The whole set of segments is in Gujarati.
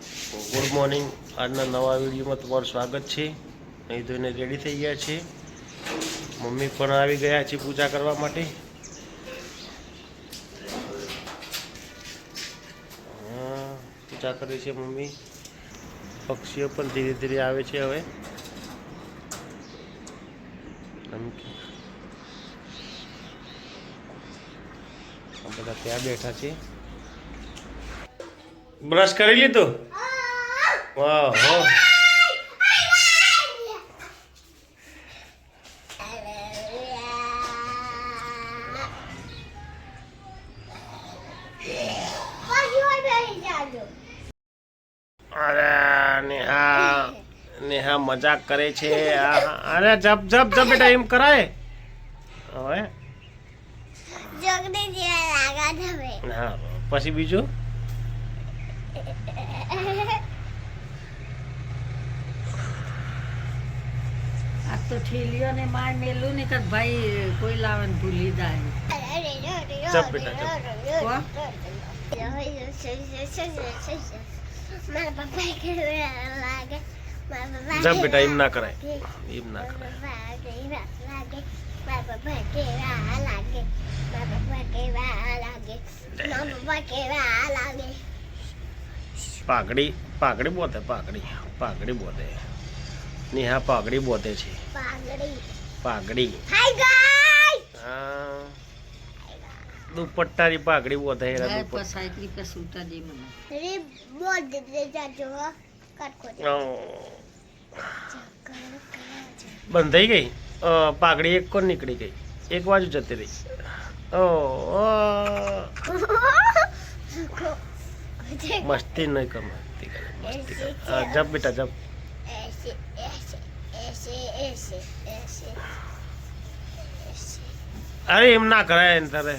Good morning. આજના નવા વિડીયોમાં તમારું સ્વાગત છે। અહીં ધોઈને રેડી થઈ ગયા છે। મમ્મી પણ આવી ગયા છે પૂજા કરવા માટે। પૂજા કરે છે મમ્મી। પક્ષીઓ પણ ધીરે ધીરે આવે છે હવે। બધા ત્યાં બેઠા છે। બ્રશ કરી લીધું? વાહ હો। અરે નેહા મજાક કરે છે। અરે જપ જપ જપ બેટા એમ કરાય હવે। હા પછી બીજું આ તો ઠેલીઓ ને માર મેલું ને કર ભાઈ કોઈ લાવન ભૂલી જાય। જપ બેટા જપ। જપ બેટા એમ ના કરાય એમ ના કરાય। પાઘડી પાઘડી બોતે પાઘડી પાઘડી બોતે નેહા પાઘડી બોતે છે। પાઘડી હા દુપટ્ટાની પાઘડી બોતે છે। સાયકલ પર સૂતા દે મને બંધ થઈ ગઈ પાઘડી એક કોણ નીકળી ગઈ એક બાજુ જતી રહી। મસ્તી નહીં કર મસ્તી કરે મસ્તી કરે। હા જપ બેટા જપ। અરે એમ ના કરાય ને તારે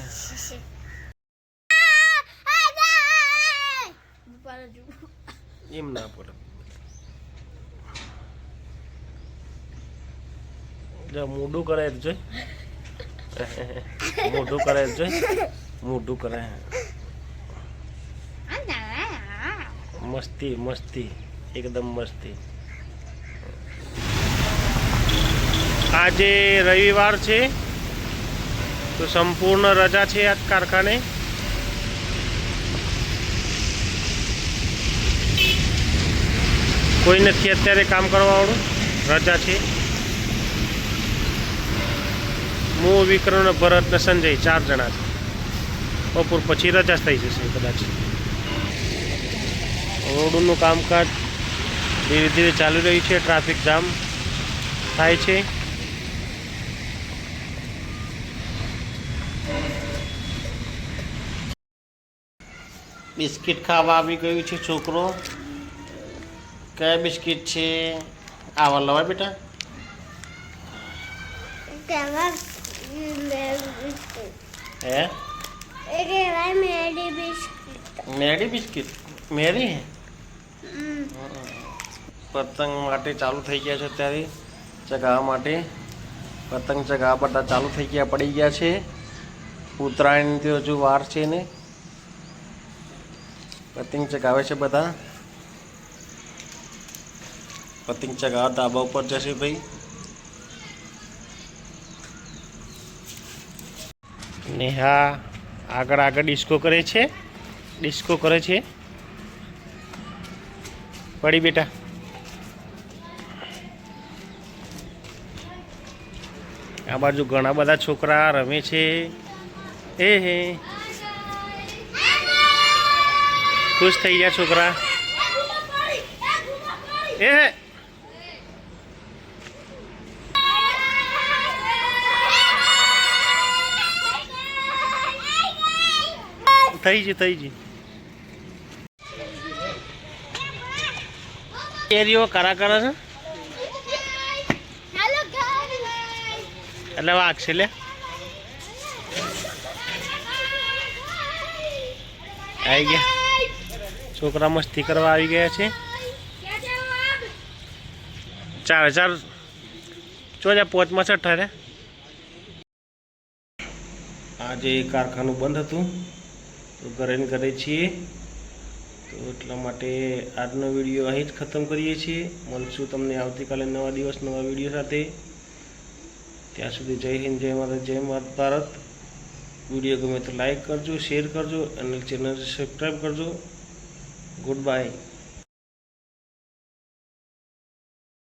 એમ ના પડે। જો મોઢું કરે જોઈ મોઢું કરે જોઈ મોઢું કરે મસ્તી મસ્તી એકદમ મસ્તી। આજે રવિવાર છે તો સંપૂર્ણ રજા છે આજ કારખાને। કોઈ નથી અત્યારે કામ કરવાવાળું રજા છે। હું વિક્રમ ભરત ને સંજય 4 જણા છે। બપોર પછી રજા થઈ જશે કદાચ। રોડનું કામકાજ ધીરે ધીરે ચાલુ રહ્યું છે। ટ્રાફિક જામ થાય છે। બિસ્કિટ ખાવા આવી ગયું છે છોકરો। કયા બિસ્કિટ છે? આવા લવાય બેટા હે મેરી બિસ્કિટ મેરી હે પતંગ માટે ચાલુ થઈ ગયા છે અત્યારે ચગાવવા માટે। પતંગ ચગાવવા બધા ચાલુ થઈ ગયા પડી ગયા છે। ઉત્તરાયણથી હજુ વાર છે ને પતંગ ચગાવે છે બધા। પતંગ ચગાવવા ધાબા ઉપર જશે ભાઈ। નેહા આગળ આગળ ડિસ્કો કરે છે ડિસ્કો કરે છે। પડી બેટા આ બાજુ ઘણા બધા છોકરા રમે છે। હે ખુશ થઈ ગયા છોકરા। થઈ ગઈ થઈ ગઈ કેરીઓ કરા કરે છે એટલે વાગશે લે આવી ગયા છોકરા મસ્તી કરવા આવી ગયા છે। 4 ચોજા 5માં 6 રે આજે કારખાનું બંધ હતું તો ઘરે ને ઘરે છીએ। તો એટલા માટે આજનો વિડીયો અહીં જ ખતમ કરીએ છીએ. મળશું તમને આવતીકાલે નવા દિવસ નવા વિડીયો સાથે. ત્યાં સુધી જય હિન્દ, જય માતા, જય ભારત. વિડીયો ગમે તો લાઈક કરજો, શેર કરજો અને ચેનલ સબસ્ક્રાઈબ કરજો. Good bye.